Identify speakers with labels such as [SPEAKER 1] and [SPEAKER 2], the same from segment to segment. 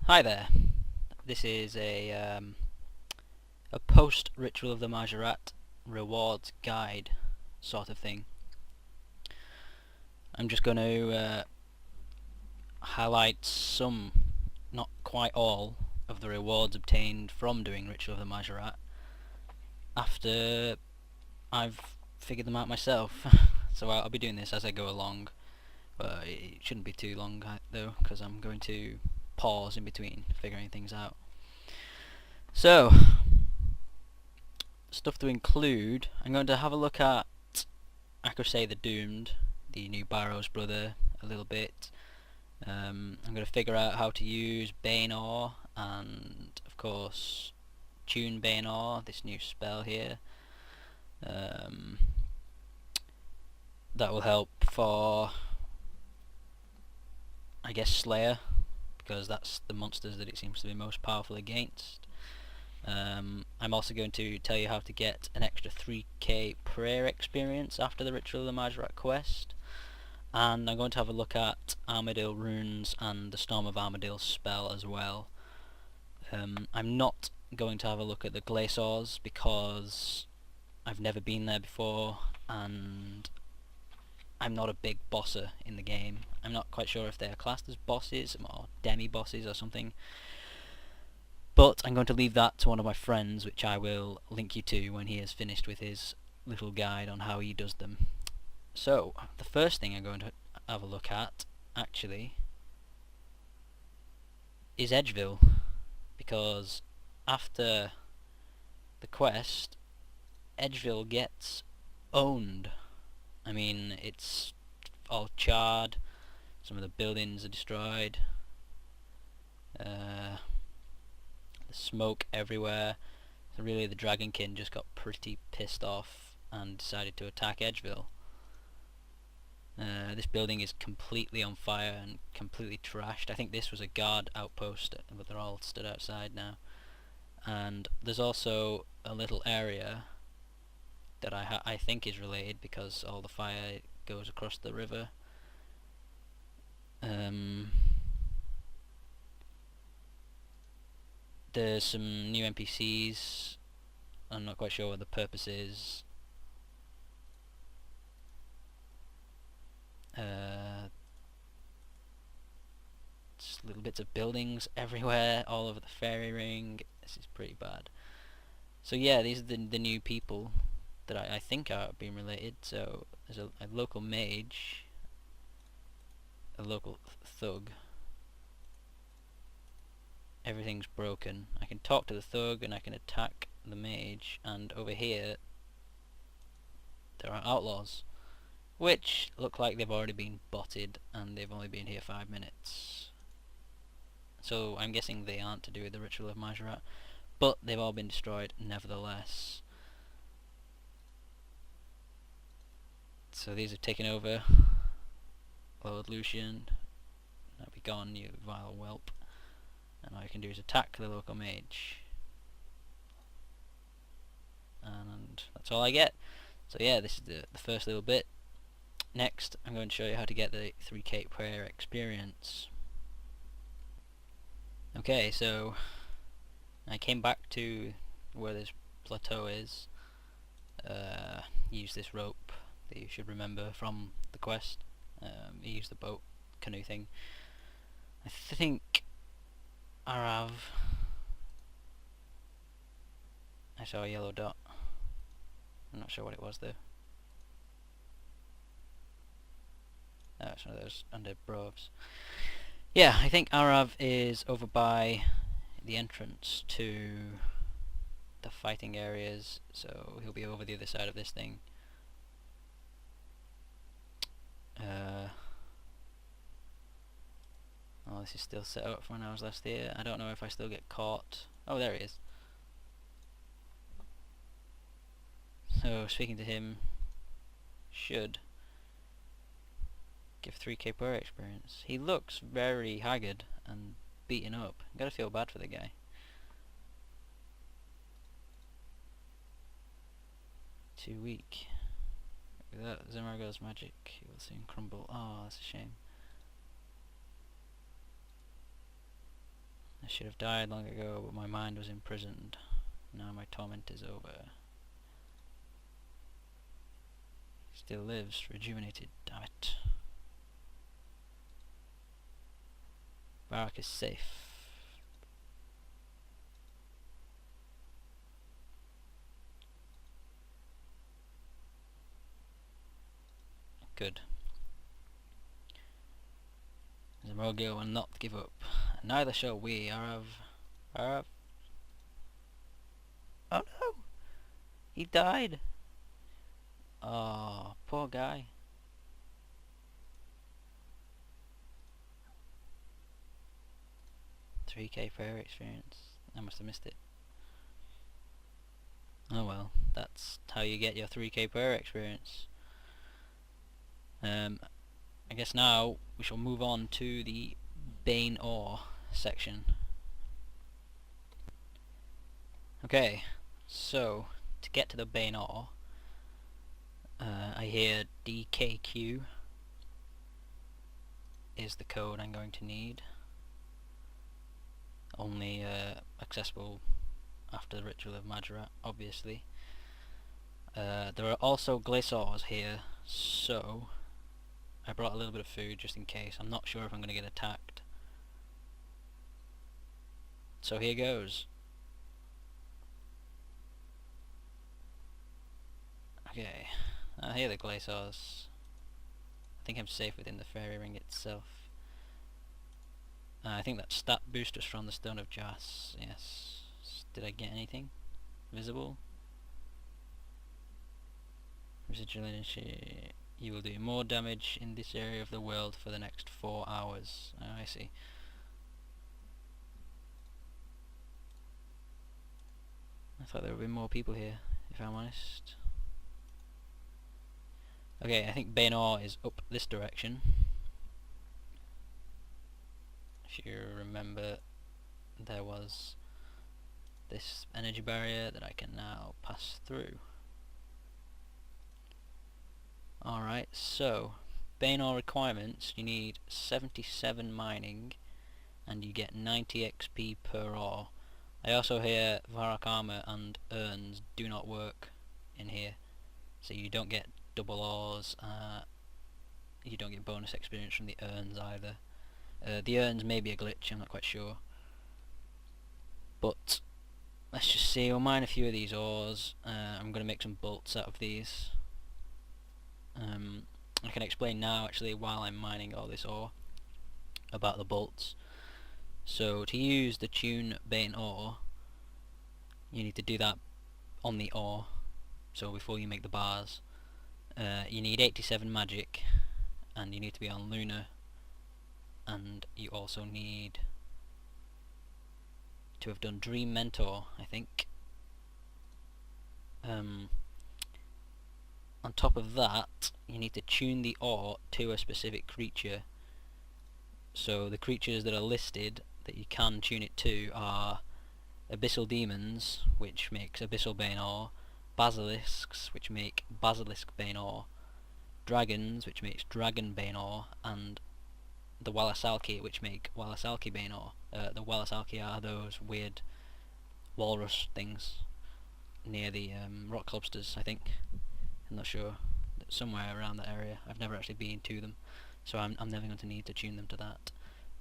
[SPEAKER 1] Hi there. This is a post Ritual of the Mahjarrat rewards guide sort of thing. I'm just going to highlight some, not quite all, of the rewards obtained from doing Ritual of the Mahjarrat after I've figured them out myself. So I'll be doing this as I go along, but it shouldn't be too long though, because I'm going to pause in between figuring things out. So, stuff to include, I'm going to have a look at, I could say, the Doomed, the new Barrow's brother, a little bit. I'm going to figure out how to use Bane Ore, and of course Tune Bane Ore, this new spell here. That will help for, I guess, Slayer, because that's the monsters that it seems to be most powerful against. I'm also going to tell you how to get an extra 3k prayer experience after the Ritual of the Mahjarrat quest, and I'm going to have a look at Armadale runes and the Storm of Armadale spell as well. I'm not going to have a look at the Glaciers because I've never been there before, and I'm not a big bosser in the game. I'm not quite sure if they're classed as bosses or demi-bosses or something, but I'm going to leave that to one of my friends, which I will link you to when he has finished with his little guide on how he does them. So, the first thing I'm going to have a look at, actually, is Edgeville, because after the quest, Edgeville gets owned. I mean, it's all charred, some of the buildings are destroyed, there's smoke everywhere, so really the Dragonkin just got pretty pissed off and decided to attack Edgeville. This building is completely on fire and completely trashed. I think this was a guard outpost, but they're all stood outside now. And there's also a little area that I think is related because all the fire goes across the river. There's some new NPCs. I'm not quite sure what the purpose is. Just little bits of buildings everywhere, all over the fairy ring. This is pretty bad. So yeah, these are the new people that I think are being related. So there's a local mage, a local thug. Everything's broken. I can talk to the thug and I can attack the mage, and over here there are outlaws, which look like they've already been botted and they've only been here 5 minutes. So I'm guessing they aren't to do with the Ritual of Mahjarrat, but they've all been destroyed nevertheless. So these have taken over. Lord Lucian, now be gone, you vile whelp. And all you can do is attack the local mage. And that's all I get. So yeah, this is the first little bit. Next, I'm going to show you how to get the 3k prayer experience. Okay, so I came back to where this plateau is. Use this rope that you should remember from the quest. Use the boat canoe thing. I think Arav. I saw a yellow dot. I'm not sure what it was though. Oh, it's one of those undead brovs. Yeah, I think Arav is over by the entrance to the fighting areas, so he'll be over the other side of this thing. Oh, this is still set up from when I was last here. I don't know if I still get caught. Oh, there he is. So, speaking to him should give 3k per experience. He looks very haggard and beaten up. Gotta feel bad for the guy. Too weak. Without Zemargo's magic, he will soon crumble. Oh, that's a shame. I should have died long ago, but my mind was imprisoned. Now my torment is over. Still lives, rejuvenated, damn it. Barak is safe. Good. The Morgil will not give up, and neither shall we. Oh no! He died! Oh, poor guy. $3K prayer experience. I must have missed it. Oh well, that's how you get your 3K prayer experience. I guess now we shall move on to the Bane Ore section. Okay, so to get to the Bane Ore, I hear DKQ is the code I'm going to need. Only accessible after the Ritual of Mahjarrat, obviously. There are also glaciers here, so I brought a little bit of food just in case. I'm not sure if I'm going to get attacked. So here goes. Okay, here are the glaciers. I think I'm safe within the fairy ring itself. I think that stat boosters from the Stone of Jas. Yes. Did I get anything visible? Residual energy. You will do more damage in this area of the world for the next 4 hours. Oh, I see. I thought there would be more people here, if I'm honest. Okay, I think Bane Ore is up this direction. If you remember, there was this energy barrier that I can now pass through. Alright, so Bane Ore requirements: you need 77 mining and you get 90 XP per ore. I also hear Varak armor and urns do not work in here, so you don't get double ores, you don't get bonus experience from the urns either. The urns may be a glitch, I'm not quite sure. But let's just see, we'll mine a few of these ores. I'm going to make some bolts out of these. I can explain now actually while I'm mining all this ore about the bolts. So to use the Tune Bane Ore, you need to do that on the ore, so before you make the bars. You need 87 magic, and you need to be on Lunar, and you also need to have done Dream Mentor, I think. On top of that, you need to tune the ore to a specific creature. So the creatures that are listed that you can tune it to are Abyssal Demons, which makes Abyssal Bane Ore, Basilisks, which make Basilisk Bane Ore, Dragons, which makes Dragon Bane Ore, and the Walasalki, which make Walasalki Bane Ore. The Walasalki are those weird walrus things near the rock lobsters, I think. I'm not sure. Somewhere around that area. I've never actually been to them, so I'm never going to need to tune them to that.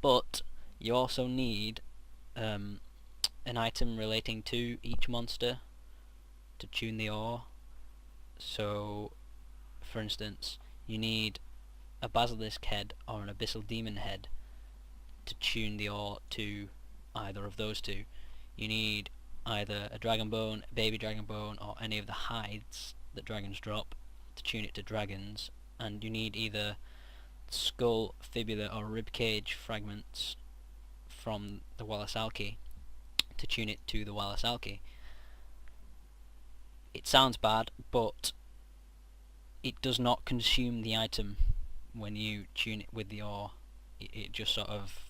[SPEAKER 1] But you also need an item relating to each monster to tune the ore. So, for instance, you need a basilisk head or an abyssal demon head to tune the ore to either of those two. You need either a dragon bone, baby dragon bone, or any of the hides that dragons drop to tune it to dragons, and you need either skull, fibula, or ribcage fragments from the Walasalki to tune it to the Walasalki. It sounds bad, but it does not consume the item when you tune it with the ore. It just sort of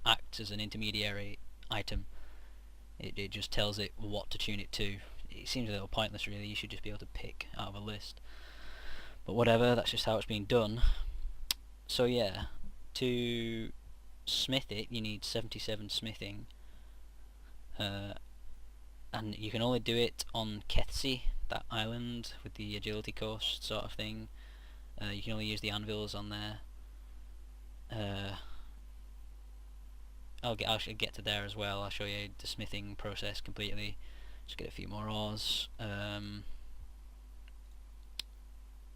[SPEAKER 1] acts as an intermediary item. It just tells it what to tune it to. It seems a little pointless really, you should just be able to pick out of a list. But whatever, that's just how it's been done. So yeah, to smith it, you need 77 smithing, and you can only do it on Kethsi, that island with the agility coast sort of thing. You can only use the anvils on there. I should get to there as well. I'll show you the smithing process completely. Just get a few more ores.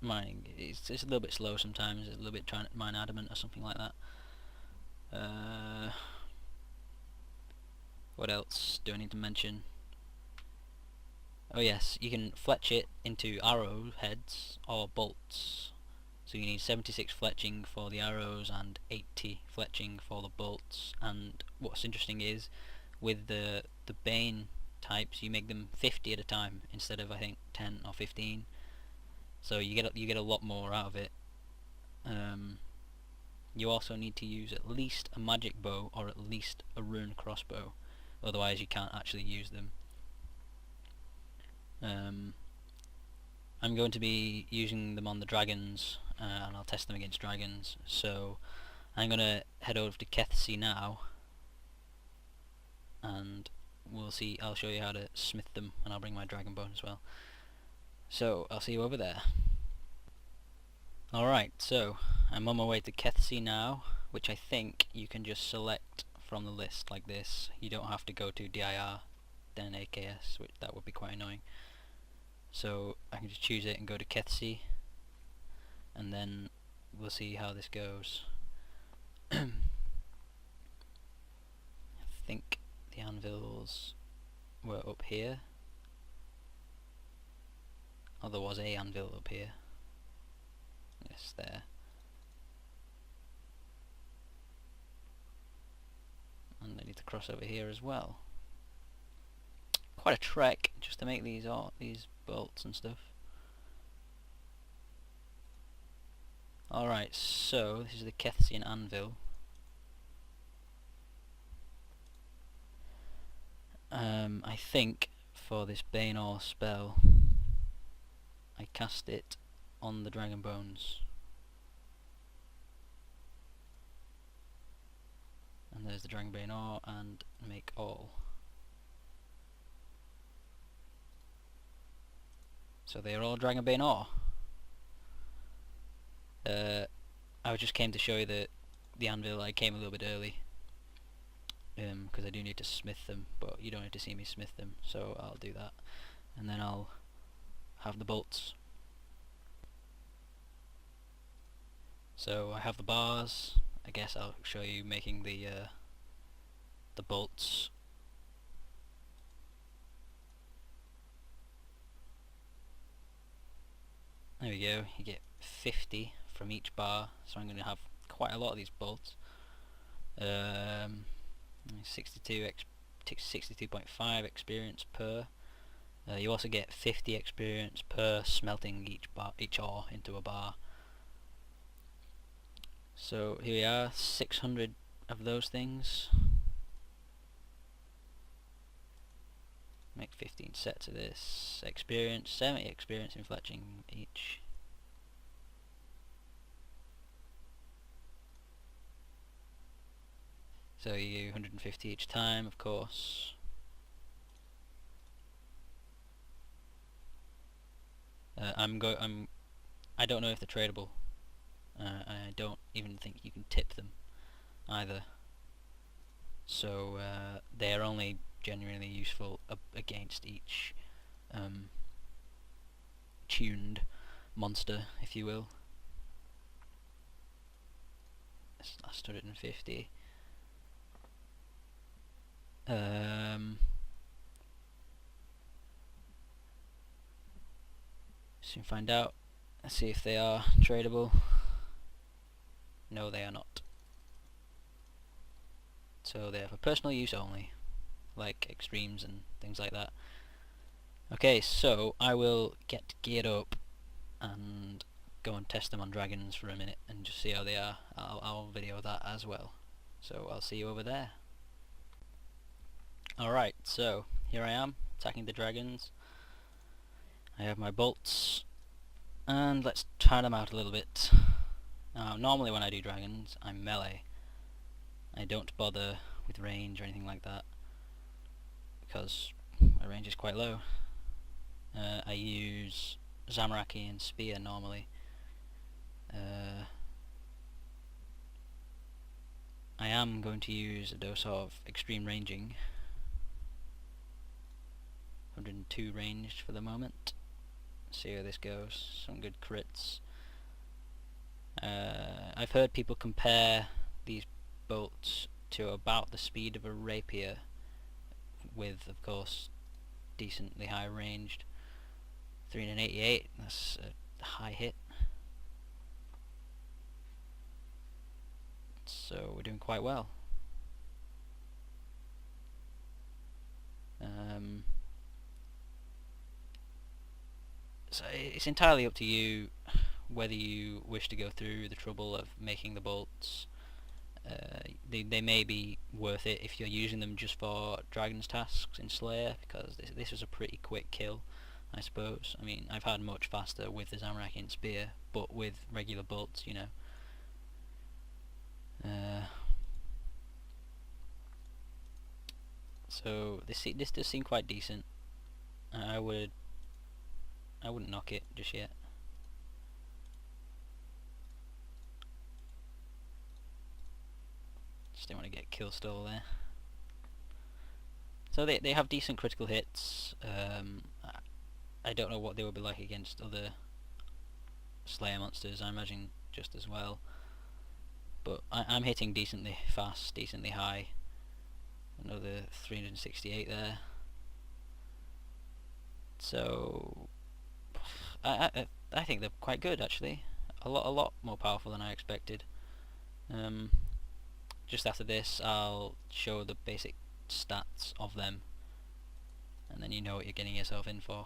[SPEAKER 1] Mining it's a little bit slow sometimes. It's a little bit trying to mine adamant or something like that. What else do I need to mention? Oh yes, you can fletch it into arrow heads or bolts. So you need 76 fletching for the arrows and 80 fletching for the bolts. And what's interesting is, with the Bane types, you make them 50 at a time instead of, I think, 10 or 15. So you get a lot more out of it. You also need to use at least a magic bow or at least a rune crossbow, otherwise you can't actually use them. I'm going to be using them on the dragons, and I'll test them against dragons. So I'm going to head over to Kethsi now, and I'll show you how to smith them, and I'll bring my dragon bone as well. So I'll see you over there. Alright, so I'm on my way to Kethsi now, which I think you can just select from the list like this. You don't have to go to DIR, then AKS, which that would be quite annoying. So I can just choose it and go to Kethsi, and then we'll see how this goes. I think the anvils were up here. Oh, there was a anvil up here. Yes, there. And I need to cross over here as well. Quite a trek just to make these bolts and stuff. Alright, so this is the Kethian anvil. I think for this Bane Ore spell I cast it on the dragon bones. And there's the dragon Bane Ore, and make all. So they are all dragon Bane Ore. I just came to show you the anvil. I came a little bit early because I do need to smith them, but you don't need to see me smith them, so I'll do that, and then I'll have the bolts. So I have the bars. I guess I'll show you making the bolts. There we go. You get 50 from each bar, so I'm going to have quite a lot of these bolts. 62.5 experience per. You also get 50 experience per smelting each ore into a bar. So here we are, 600 of those things. Make 15 sets of this. Experience, 70 experience in fletching each. So you 150 each time, of course. I don't know if they're tradable. I don't even think you can tip them either. So they are only genuinely useful against each tuned monster, if you will. That's last 150. Soon find out. Let's see if they are tradable. No, they are not. So they are for personal use only, like extremes and things like that. Okay, so I will get geared up and go and test them on dragons for a minute and just see how they are. I'll video that as well. So I'll see you over there. Alright, so here I am attacking the dragons. I have my bolts, and let's try them out a little bit. Now, normally when I do dragons, I'm melee. I don't bother with range or anything like that because my range is quite low. I use Zamaraki and Spear normally. I am going to use a dose of extreme ranging. 102 ranged for the moment. See how this goes. Some good crits. I've heard people compare these bolts to about the speed of a rapier, with, of course, decently high ranged. 388, that's a high hit. So we're doing quite well. So it's entirely up to you whether you wish to go through the trouble of making the bolts. They may be worth it if you're using them just for Dragon's tasks in Slayer, because this was a pretty quick kill, I suppose. I mean, I've had much faster with the Zamaraki and Spear, but with regular bolts, you know. So this does seem quite decent. I wouldn't knock it just yet. Just don't want to get kill stall there. So they have decent critical hits. I don't know what they would be like against other Slayer monsters. I imagine just as well. But I'm hitting decently fast, decently high. Another 368 there. So I think they're quite good actually. A lot more powerful than I expected. Just after this, I'll show the basic stats of them, and then you know what you're getting yourself in for.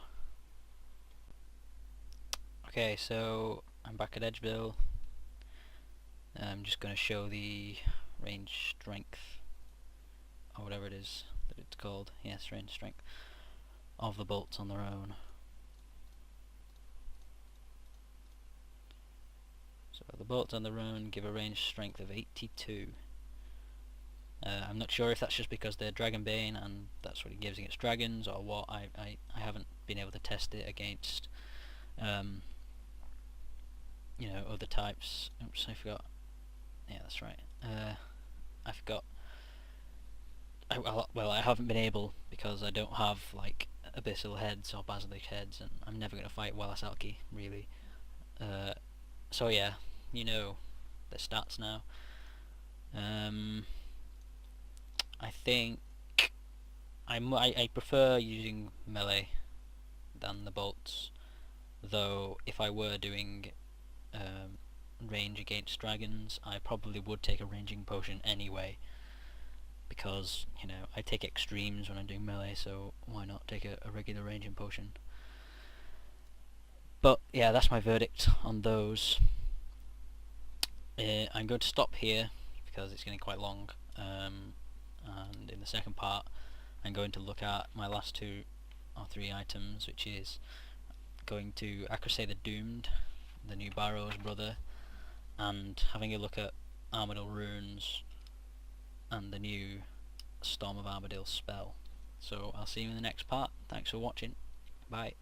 [SPEAKER 1] Okay, so I'm back at Edgeville. I'm just going to show the range strength, or whatever it is that it's called. Yes, range strength of the bolts on their own. So the bolts on their own give a range strength of 82. I'm not sure if that's just because they're Dragon Bane and that's what it gives against dragons, or what. I haven't been able to test it against you know, other types. Oops, I forgot. Yeah, that's right. I forgot. Well, I haven't been able because I don't have like abyssal heads or basilisk heads, and I'm never going to fight Wallasalki really. So yeah, you know the stats now. I think I prefer using melee than the bolts, though if I were doing range against dragons, I probably would take a ranging potion anyway, because, you know, I take extremes when I'm doing melee, so why not take a regular ranging potion? But yeah, that's my verdict on those. I'm going to stop here because it's getting quite long, and in the second part I'm going to look at my last 2 or 3 items, which is going to Acrosay the Doomed, the new Barrow's brother, and having a look at Armadyl runes and the new Storm of Armadyl spell. So I'll see you in the next part. Thanks for watching. Bye.